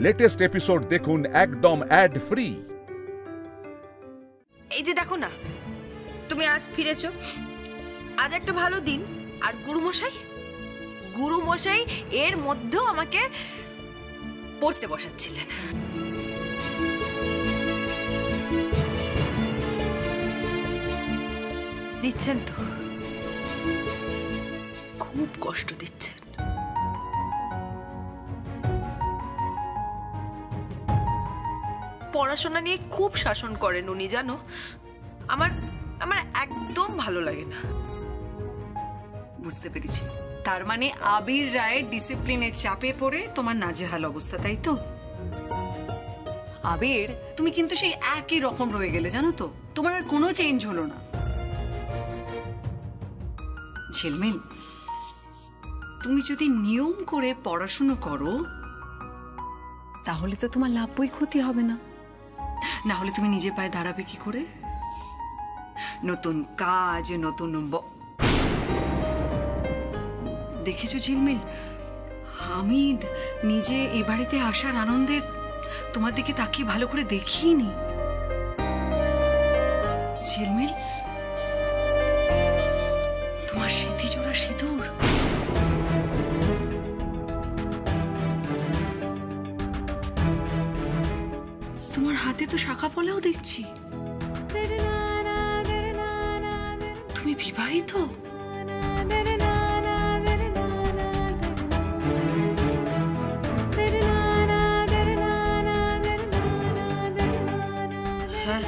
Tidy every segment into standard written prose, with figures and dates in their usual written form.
Latest episode দেখুন একদম add free. এই যে দেখো না, তুমি আজ ফিরেছো, আজ একটা ভালো দিন। আর গুরুমশাই এর মধ্যেও আমাকে পড়তে বসাচ্ছিলেন। দিচ্ছেন তো, খুব কষ্ট দিচ্ছেন। পড়াশোনা নিয়ে খুব শাসন করেন উনি, জানো। আমার একদম ভালো লাগে না। বুঝতে পেরেছি, তার মানে আবির রায়ের ডিসিপ্লিনের চাপে পড়ে তোমার নাজেহাল অবস্থা, তাই তো? আবির, তুমি কিন্তু সেই একই রকম রয়ে গেলে, জানো তো, তোমার আর কোনো চেঞ্জ হলো না। ঝিলমিল, তুমি যদি নিয়ম করে পড়াশুনো করো তাহলে তো তোমার লাভ বই ক্ষতি হবে না। না হলে তুমি নিজে পায়ে দাঁড়াবে কি করে? নতুন কাজ, নতুন দেখেছো ঝিলমিল, আমি নিজে এ বাড়িতে আসার আনন্দে তোমার দিকে তাকিয়ে ভালো করে দেখিনি। ঝিলমিল, তোমার স্মৃতিজোড়া সিঁদুর, তোমার হাতে তো শাখা পলাও দেখছি। তুমি বিবাহিত? হ্যাঁ,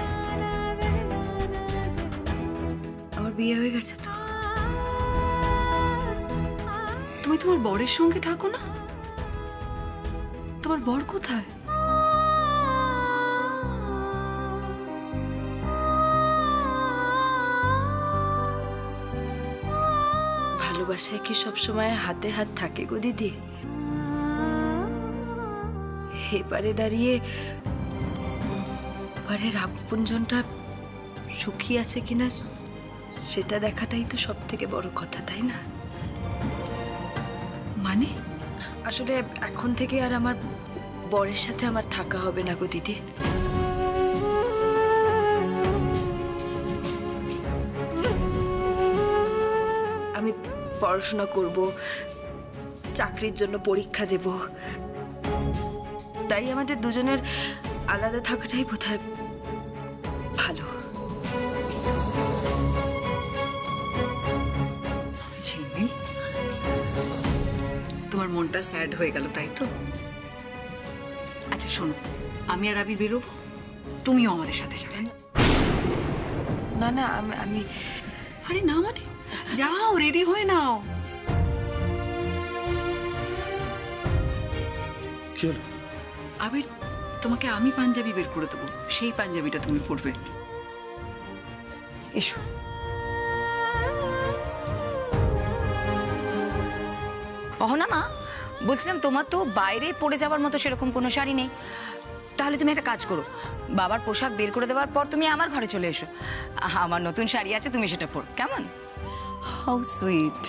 আমার বিয়ে হয়ে গেছে তো। তুমি তোমার বরের সঙ্গে থাকো না? তোমার বর কোথায়? ভালোবাসায় কি সবসময় হাতে হাত থাকে গো দিদি? এবারে দাঁড়িয়ে পরের আপনজনটা সুখী আছে কিনা সেটা দেখাটাই তো সব থেকে বড় কথা, তাই না? মানে আসলে এখন থেকে আর আমার বরের সাথে আমার থাকা হবে না গো দিদি। আমি পড়াশোনা করব, চাকরির জন্য পরীক্ষা দেব, তাই আমাদের দুজনের আলাদা থাকাটাই বোধহয় ভালো। ঝিলমিল, তোমার মনটা স্যাড হয়ে গেল, তাই তো? আচ্ছা শোনো, আমি আর আবি বেরোবো, তুমিও আমাদের সাথে যাবে। না না, আমি আরে না মানে, যাও রেডি হয়ে নাও। আবির, তোমাকে আমি পাঞ্জাবি বের করে দেবো, সেই পাঞ্জাবিটা তুমি পরবে। এসো। অহনা মা, বলছিলাম তোমার তো বাইরে পড়ে যাওয়ার মতো সেরকম কোনো শাড়ি নেই, তাহলে তুমি একটা কাজ করো, বাবার পোশাক বের করে দেওয়ার পর তুমি আমার ঘরে চলে এসো, আমার নতুন শাড়ি আছে, তুমি সেটা পরো, কেমন? How sweet.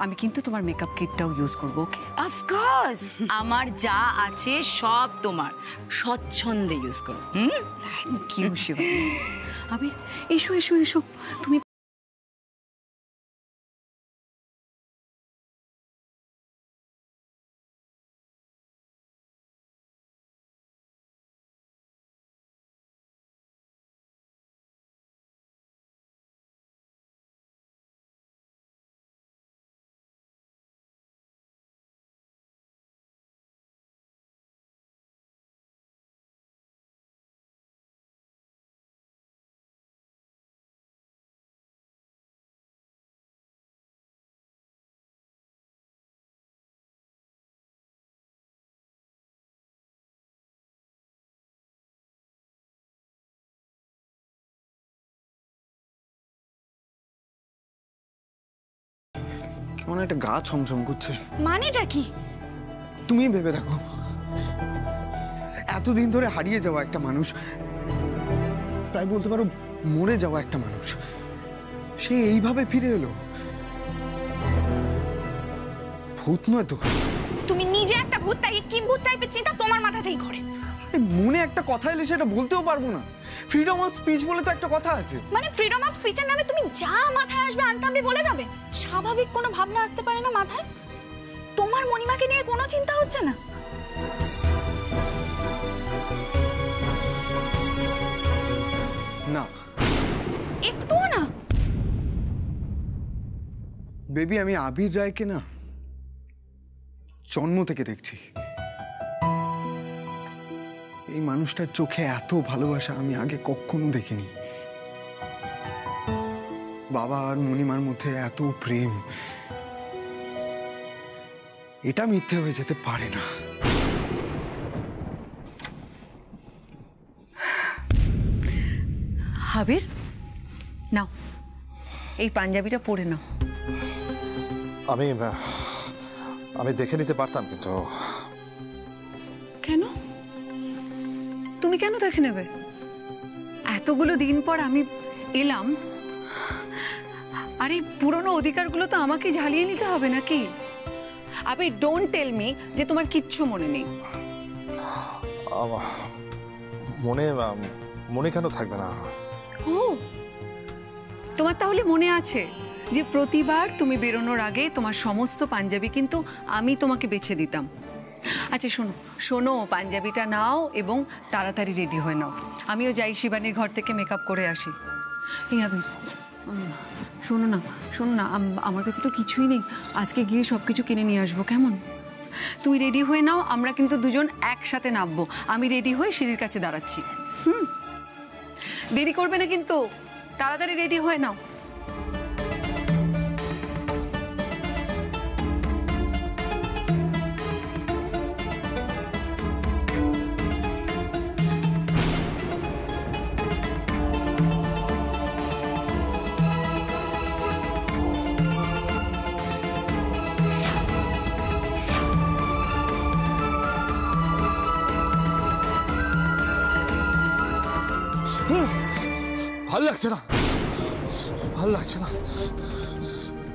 আমি কিন্তু তোমার মেকআপ কিটটাও ইউজ করবো, ওকে? অফকোর্স, আমার যা আছে সব তোমার স্বচ্ছন্দে ইউজ করো। Thank you Shiba. আবির, এসো এসো এসো, তুমি কেমন একটা গা ছমছম করছে। মানেটা কি? তুমি ভেবে দেখো, এতদিন ধরে হারিয়ে যাওয়া একটা মানুষ, প্রায় বলতে পারো মরে যাওয়া একটা মানুষ, সে এইভাবে ফিরে এলো। ভূত নয় তো। তুমি নিজে একটা ভূত, তাই কিম্ভূত টাইপের চিন্তা তোমার মাথাতেই ঘোরে। মনে একটা কথা এলে সেটা বলতেও পারবো না। ফ্রিডম অফ স্পিচ বলে তো একটা কথা আছে। মানে ফ্রিডম অফ স্পিচের নামে তুমি যা মাথায় আসবে আনতামলি বলে যাবে? স্বাভাবিক কোনো ভাবনা আসতে পারে না মাথায়? তোমার মণিমাকে নিয়ে কোনো চিন্তা হচ্ছে না? না, একটুও না? বেবি, আমি আবির রায়কে না জন্ম থেকে দেখছি। এই মানুষটার চোখে এত ভালোবাসা আমি আগে কখনো দেখিনি। বাবা আর মণিমার মধ্যে এত প্রেম, এটা মিথ্যে হয়ে যেতে পারে না। আবির, নাও এই পাঞ্জাবিটা পরে নাও। আমি দেখে নিতে পারতাম, কিন্তু কেন? তুমি কেন দেখে নেবে? এতগুলো দিন পর আমি এলাম, আর এই পুরনো অধিকারগুলো তো আমাকে ঝালিয়ে নিতে হবে নাকি? আবে ডোন্ট টেল মি যে তোমার কিচ্ছু মনে নেই। মনে কেন থাকবে না? ও, তোমার তাহলে মনে আছে যে প্রতিবার তুমি বেরোনোর আগে তোমার সমস্ত পাঞ্জাবি কিন্তু আমি তোমাকে বেছে দিতাম। আচ্ছা শোনো শোনো, পাঞ্জাবিটা নাও এবং তাড়াতাড়ি রেডি হয়ে নাও। আমিও যাই শিবানীর ঘর থেকে মেকআপ করে আসি। এই আবির, শোনো না শোনো না, আমার কাছে তো কিছুই নেই, আজকে গিয়ে সব কিছু কিনে নিয়ে আসবো, কেমন? তুমি রেডি হয়ে নাও, আমরা কিন্তু দুজন একসাথে নামবো। আমি রেডি হয়ে সিঁড়ির কাছে দাঁড়াচ্ছি। দেরি করবে না কিন্তু, তাড়াতাড়ি রেডি হয়ে নাও। ভালো লাগছে না, ভালো লাগছে না,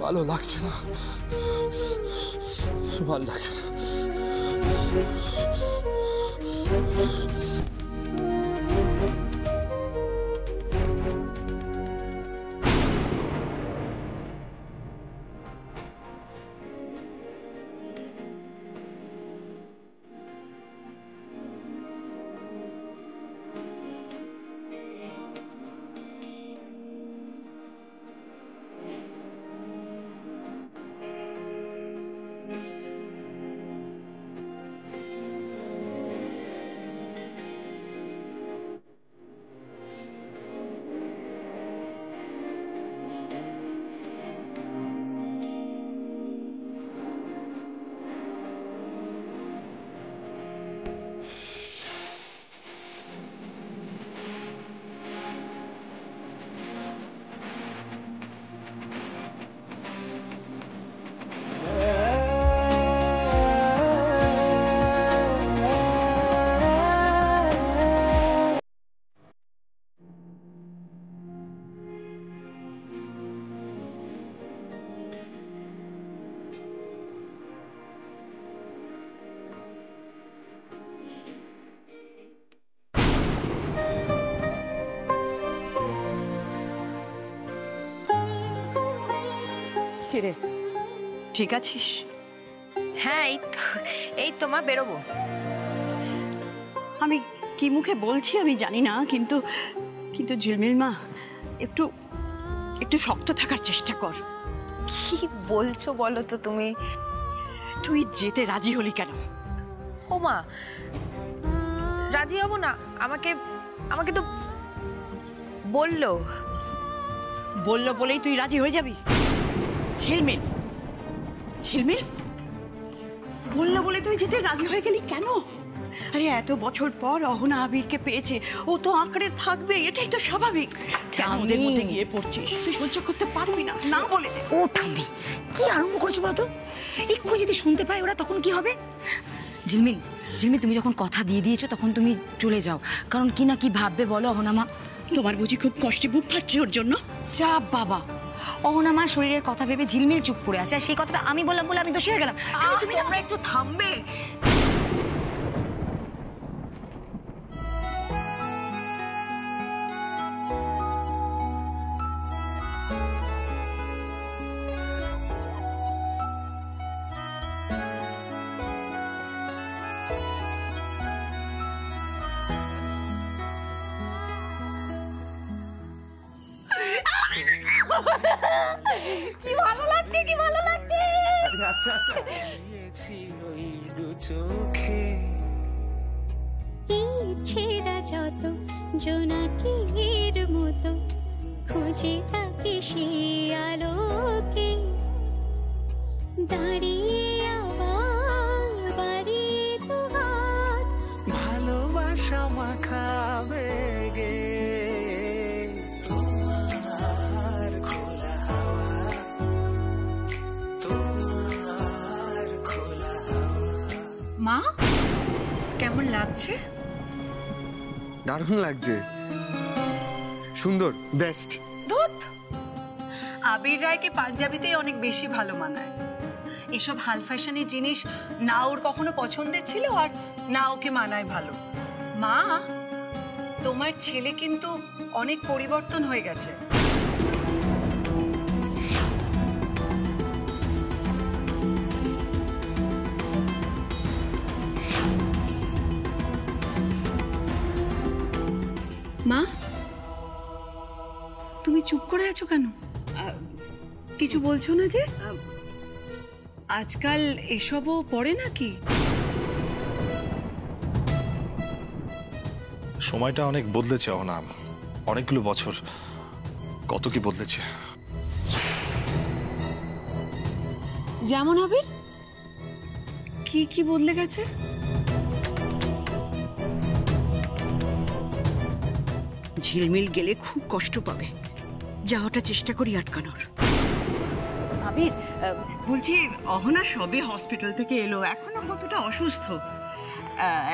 ভালো লাগছে না, ভালো লাগছে না। কিরে, ঠিক আছিস? হ্যাঁ, এই তো মা, বেরোবো। আমি কি মুখে বলছি আমি জানি না, কিন্তু কিন্তু ঝিলমিল মা, একটু একটু শক্ত থাকার চেষ্টা কর। কি বলছো বলো তো তুমি? তুই যেতে রাজি হলি কেন? ও মা, রাজি হব না? আমাকে তো বললো বলেই তুই রাজি হয়ে যাবি? ঝিলমিল, ঝিলমিল, বললো বলে তুই যেতে রাজি হয়ে গেলি কেন? আরে এত বছর পর অহনা আবিরকে পেয়েছে, ও তো আঁকড়ে থাকবে, এটাই তো স্বাভাবিক। কেন ওদের মধ্যে গিয়ে পড়ছিস? তুই সহ্য করতে পারবি না, না বলে দে। ও থামবি, কি আরম্ভ করেছো বলো তো? এক্ষুনি যদি শুনতে পাই ওরা, তখন কি হবে? ঝিলমিল, তুমি যখন কথা দিয়ে দিয়েছো তখন তুমি চলে যাও, কারণ কি না কি ভাববে বলো অহনা মা? তোমার বুঝি খুব কষ্টে বুক ফাটছে ওর জন্য? চাপ বাবা, অহনা মা শরীরের কথা ভেবে ঝিলমিল চুপ করে আছে, আর সেই কথাটা আমি বললাম বলে আমি দোষী হয়ে গেলাম। তুমি তোমরা একটু থামবে? কি ভালো লাগছে, কি ভালো লাগছে। ছেড়া যত জোনাকির মতো খুঁজে তাকে সে আলোকে, দাঁড়িয়ে আবার বাড়িয়ে দু হাত, ভালোবাসা মাখাবে গে তোমার খোলা হাওয়া, তোমার খোলা হাওয়া। মা কেমন লাগছে? দারুণ লাগছে, সুন্দর, বেস্ট। ধুত, আবির রায়কে পাঞ্জাবিতেই অনেক বেশি ভালো মানায়। এসব হাল ফ্যাশনের জিনিস না ওর কখনো পছন্দের ছিল, আর না ওকে মানায় ভালো। মা, তোমার ছেলে কিন্তু অনেক পরিবর্তন হয়ে গেছে। মা, তুমি চুপ করে আছো কেন? কিছু বলছো না যে? আজকাল এসবও পড়ে নাকি? সময়টা অনেক বদলেছে অহনা, অনেকগুলো বছর, কত কি বদলেছে। যেমন আবির, কি কি বদলে গেছে? ঝিলমিল গেলে খুব কষ্ট পাবে, যাওয়াটা চেষ্টা করি আটকানোর। আবির, বলছি অহনা সবে হসপিটাল থেকে এলো, এখনো কতটা অসুস্থ,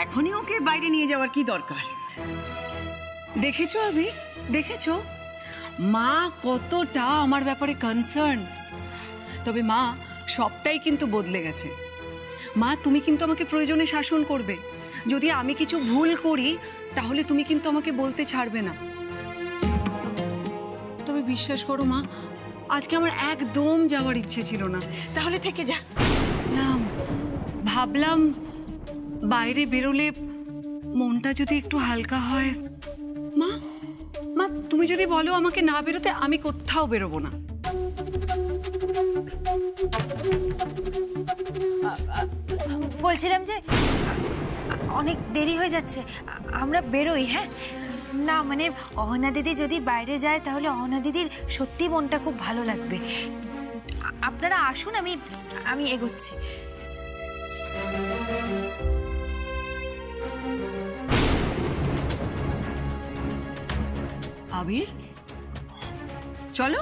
এখনই ওকে বাইরে নিয়ে যাওয়ার কি দরকার? দেখেছো আবির, দেখেছো মা কতটা আমার ব্যাপারে কনসার্ন। তবে মা, সবটাই কিন্তু বদলে গেছে। মা, তুমি কিন্তু আমাকে প্রয়োজনে শাসন করবে। যদি আমি কিছু ভুল করি তাহলে তুমি কিন্তু আমাকে বলতে ছাড়বে না। তবে বিশ্বাস করো মা, আজকে আমার একদম যাওয়ার ইচ্ছে ছিল না। তাহলে থেকে যা না, ভাবলাম বাইরে বেরোলে মনটা যদি একটু হালকা হয়। মা, মা তুমি যদি বলো আমাকে না বেরোতে, আমি কোথাও বেরোবো না। বলছিলাম যে অনেক দেরি হয়ে যাচ্ছে, আমরা বেরোই। হ্যাঁ, না মানে অহনা দিদি যদি বাইরে যায় তাহলে অহনা দিদির সত্যি মনটা খুব ভালো লাগবে। আপনারা আসুন, আমি এগোচ্ছি। আবির, চলো।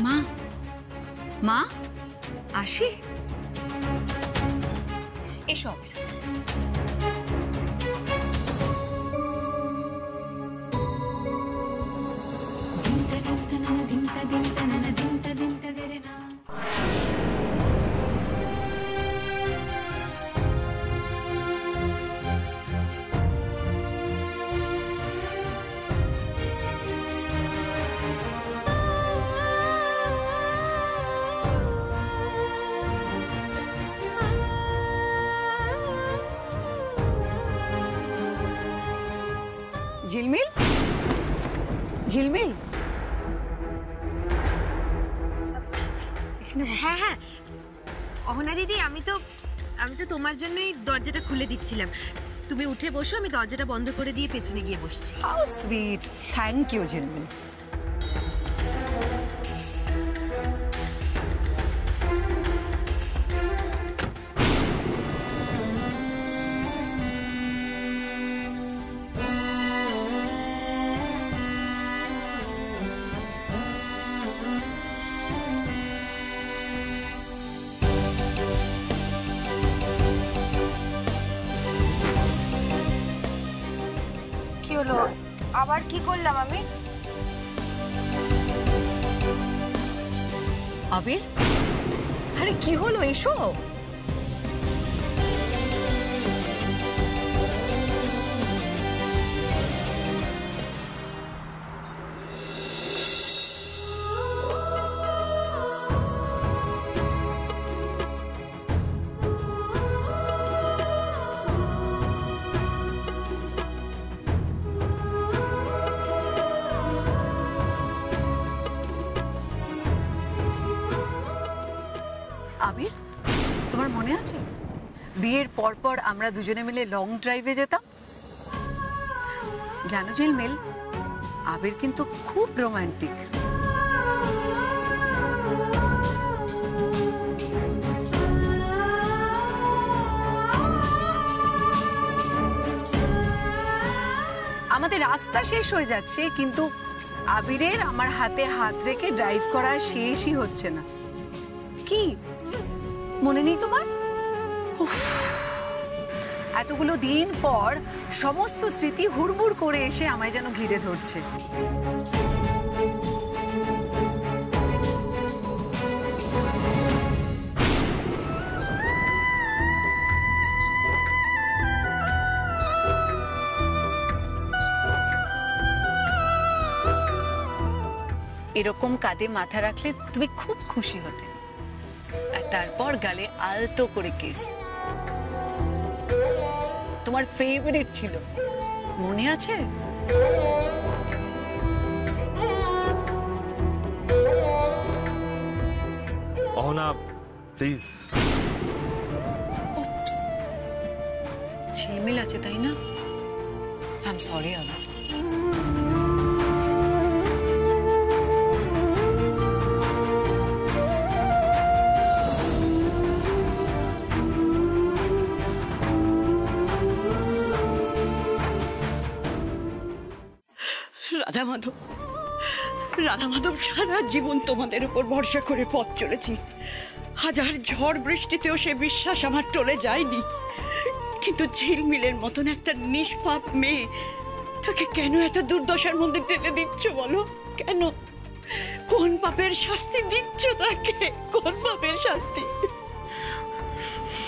মা, মা আসি। এসো আবির। ঝিলমিল, ঝিলমিল, হ্যাঁ হ্যাঁ অহনা দিদি, আমি তো তোমার জন্যই দরজাটা খুলে দিচ্ছিলাম। তুমি উঠে বসো, আমি দরজাটা বন্ধ করে দিয়ে পেছনে গিয়ে বসছি। হাউ সুইট, থ্যাংক ইউ ঝিলমিল। আবার কি করলাম আমি? আবির, আরে কি হলো, এসো। আবির, তোমার মনে আছে বিয়ের পর পর আমরা দুজনে মিলে লং ড্রাইভে যেতাম? জানো ঝিলমিল, আবির কিন্তু খুব রোমান্টিক। আমাদের রাস্তা শেষ হয়ে যাচ্ছে, কিন্তু আবিরের আমার হাতে হাত রেখে ড্রাইভ করা শেষই হচ্ছে না। কি মনে নেই তোমার? এতগুলো দিন পর সমস্ত স্মৃতি হুড়মুড় করে এসে আমায় যেন ঘিরে ধরছে। এরকম কাঁধে মাথা রাখলে তুমি খুব খুশি হতে, আর তারপর গালে আলতো করে কিস। তোমার ফেভারিট ছিল, মনে আছে? অহনা প্লিজ। ঝিলমিল আছে তাই না? I am sorry Ahana. Radha Madhab সারা জীবন তোমাদের উপর ভরসা করে পথ চলেছি। হাজার ঝড় বৃষ্টিতেও সে বিশ্বাস আমার টলে যায়নি। কিন্তু ঝিলমিলের মতন একটা নিষ্পাপ মেয়ে, তাকে কেন এত দুর্দশার মধ্যে টেনে দিচ্ছ বলো? কেন? কোন পাপের শাস্তি দিচ্ছ তাকে? কোন পাপের শাস্তি?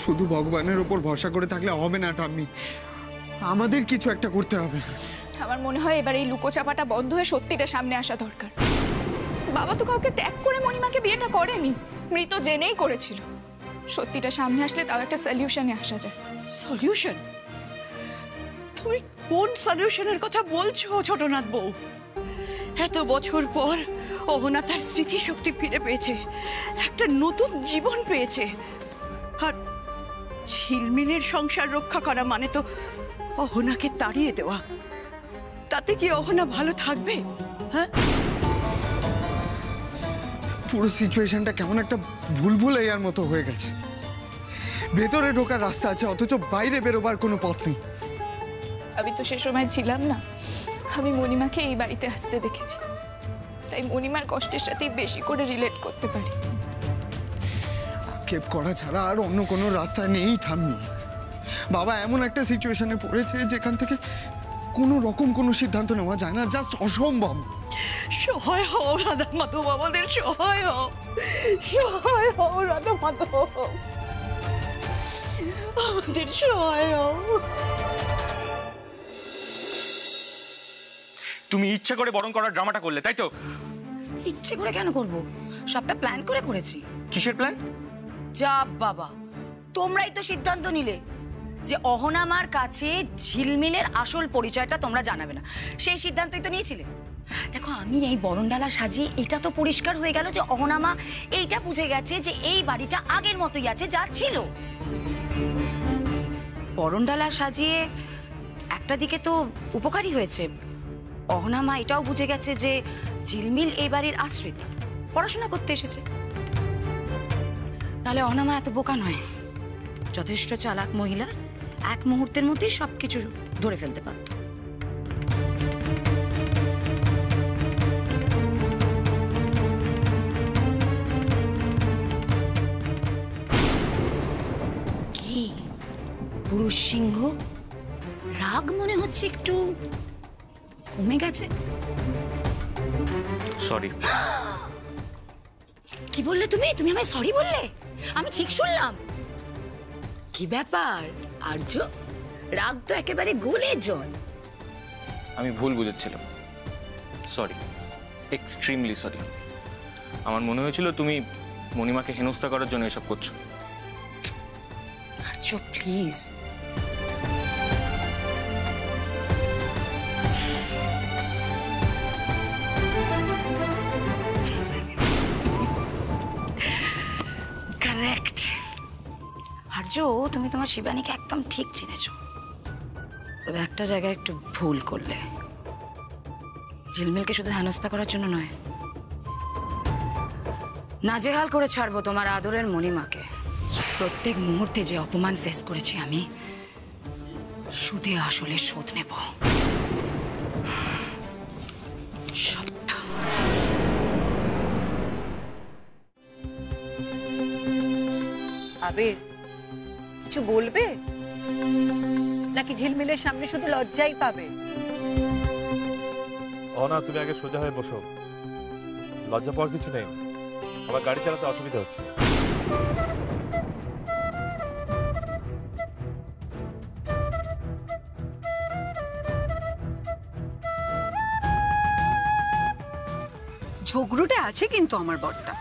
শুধু ভগবানের উপর ভরসা করে থাকলে হবে না ঠাম্মি, আমাদের কিছু একটা করতে হবে। আমার মনে হয় এবার এই লুকোচাপাটা বন্ধ হয়ে সত্যিটা সামনে আসা দরকার। বাবা তো কাউকে ত্যাগ করে মণিমাকে বিয়েটা করেনি, মৃত জেনেই করেছিল। সত্যিটা সামনে আসলে তাও একটা সলিউশনে আসা যায়। সলিউশন? তুমি কোন সলিউশনের কথা বলছো ছোটনাথ বউ? এত বছর পর অহনা তার স্মৃতিশক্তি ফিরে পেয়েছে, একটা নতুন জীবন পেয়েছে। আর ঝিলমিলের সংসার রক্ষা করা মানে তো অহনাকে তাড়িয়ে দেওয়া। তাতে কি অহনা ভালো থাকবে? হ্যাঁ, পুরো সিচুয়েশনটা কেমন একটা ভুলভুলাইয়ার মতো হয়ে গেছে। ভেতরে ঢোকার রাস্তা আছে, অথচ বাইরে বেরোবার কোনো পথ নেই। আমি তো সে সময় ছিলাম না, আমি মণিমাকে এই বাড়িতে আসতে দেখেছি, তাই মণিমার কষ্টের সাথে বেশি করে রিলেট করতে পারি। আক্ষেপ করা ছাড়া আর অন্য কোনো রাস্তা নেই ঠাম্মি। বাবা এমন একটা সিচুয়েশনে পড়েছে যেখান থেকে কোনো রকম কোনো সিদ্ধান্ত নেওয়া যায় না, জাস্ট অসম্ভব। সহায় হও রাধা মাধব, আমাদের সহায় হও, সহায় হও রাধা মাধব, আমাদের সহায় হও। তুমি ইচ্ছা করে বরণ করার ড্রামাটা করলে, তাই তো? ইচ্ছে করে কেন করব? সবটা প্ল্যান করে করেছি। কিসের প্ল্যান? যা বাবা, তোমরাই তো সিদ্ধান্ত নিলে যে অহনামার কাছে ঝিলমিলের আসল পরিচয়টা তোমরা জানাবে না। সেই সিদ্ধান্তই তো নিয়েছিলে। দেখো, আমি এই বরণডালা সাজিয়ে এটা তো পরিষ্কার হয়ে গেল যে অহনামা এইটা বুঝে গেছে যে এই বাড়িটা আগের মতোই আছে যা ছিল। বরণডালা সাজিয়ে একটা দিকে তো উপকারী হয়েছে, অহনামা এটাও বুঝে গেছে যে ঝিলমিল এই বাড়ির আশ্রিতা, পড়াশোনা করতে এসেছে। নাহলে অহনামা এত বোকা নয়, যথেষ্ট চালাক মহিলা, এক মুহূর্তের মধ্যেই সবকিছু ধরে ফেলতে পারত। কি পুরুষ সিংহ, রাগ মনে হচ্ছে একটু কমে গেছে। সরি। কি বললে তুমি? তুমি আমায় সরি বললে? আমি ঠিক শুনলাম? কি ব্যাপার আর্য, রাগ তো একেবারে গলে জল। আমি ভুল বুঝেছিলাম, সরি, এক্সট্রিমলি সরি। আমার মনে হয়েছিল তুমি মণিমাকে হেনস্থা করার জন্য এসব করছো। আর্য প্লিজ। কারেক্ট আর্য, তুমি তোমার শিবানীকে একদম ঠিক চিনেছো, তবে একটা জায়গায় একটু ভুল করলে। ঝিলমিলকে শুধু হেনস্থা করার জন্য নয়, নাজেহাল করে ছাড়বো তোমার আদরের মণিমাকে। প্রত্যেক মুহূর্তে যে অপমান ফেস করেছি আমি, সুদে আসলে শোধ নেব সবটা। আবির, কিছু বলবে নাকি ঝিলমিলের সামনে শুধু লজ্জাই পাবে? না, তুমি আগে সোজা হয়ে বসো, লজ্জা পাওয়ার কিছু নেই। আমার গাড়ি চালাতে অসুবিধা হচ্ছে। ঝগড়ুটে আছে কিন্তু আমার বরটা।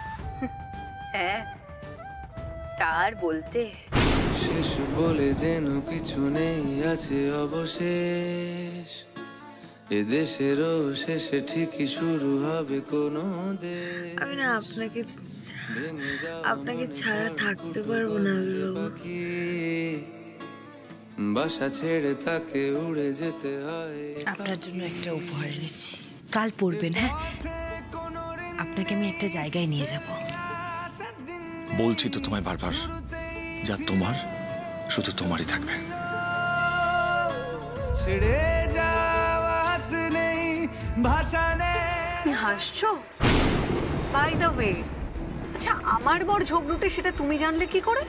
হ্যাঁ, তার বলতে শেষ বলে যেন কিছু নেই, আছে অবশেষ। এ দেশেরও শেষে ঠিকই শুরু হবে কোনো দেশ। আমি না আপনাকে ছাড়া থাকতে পারবো না বাসা ছেড়ে তাকে উড়ে যেতে হয়। আপনার জন্য একটা উপহার এনেছি, কাল পড়বেন। হ্যাঁ, আপনাকে আমি একটা জায়গায় নিয়ে যাব। বলছি তো তোমায় বারবার, যা তোমার শুধু তোমারই থাকবে। ছেড়ে যাওয়াত নেই, ভাষা নেই। তুমি হাসছো? বাই দ্য ওয়ে, আচ্ছা আমার বর ঝগড়ুটে সেটা তুমি জানলে কি করে?